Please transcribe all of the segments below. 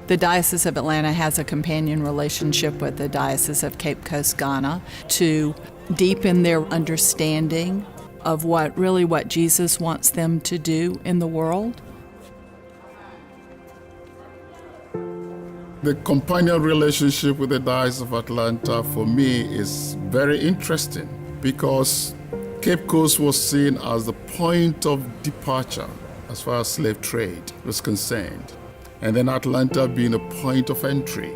The Diocese of Atlanta has a companion relationship with the Diocese of Cape Coast, Ghana, to deepen their understanding of what Jesus wants them to do in the world. The companion relationship with the Diocese of Atlanta for me is very interesting because Cape Coast was seen as the point of departure as far as slave trade was concerned, and then Atlanta being a point of entry.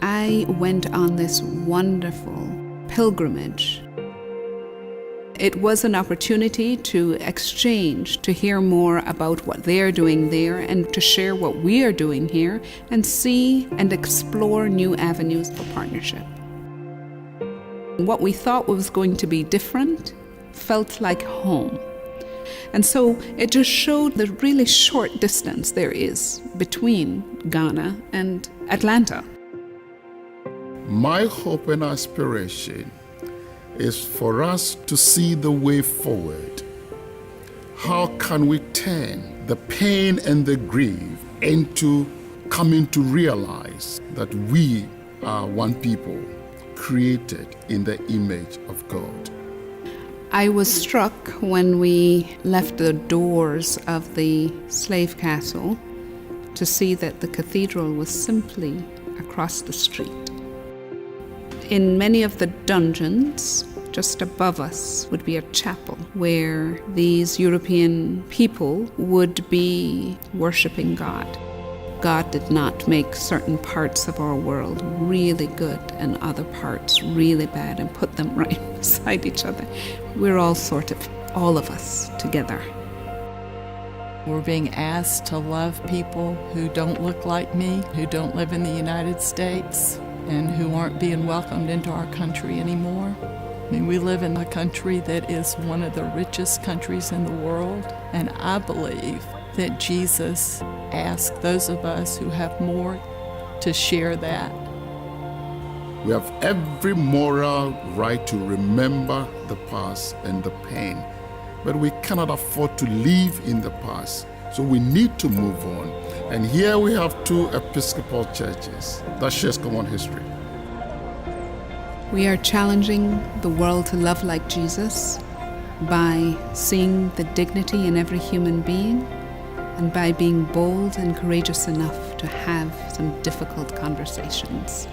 I went on this wonderful pilgrimage. It was an opportunity to exchange, to hear more about what they're doing there and to share what we are doing here and see and explore new avenues for partnership. What we thought was going to be different felt like home. And so it just showed the really short distance there is between Ghana and Atlanta. My hope and aspiration is for us to see the way forward. How can we turn the pain and the grief into coming to realize that we are one people created in the image of God? I was struck when we left the doors of the slave castle to see that the cathedral was simply across the street. In many of the dungeons, just above us would be a chapel where these European people would be worshiping God. God did not make certain parts of our world really good and other parts really bad and put them right beside each other. We're all all of us together. We're being asked to love people who don't look like me, who don't live in the United States, and who aren't being welcomed into our country anymore. I mean, we live in a country that is one of the richest countries in the world, and I believe that Jesus asked those of us who have more to share that. We have every moral right to remember the past and the pain, but we cannot afford to live in the past, so we need to move on. And here we have two Episcopal churches that share common history. We are challenging the world to love like Jesus by seeing the dignity in every human being and by being bold and courageous enough to have some difficult conversations.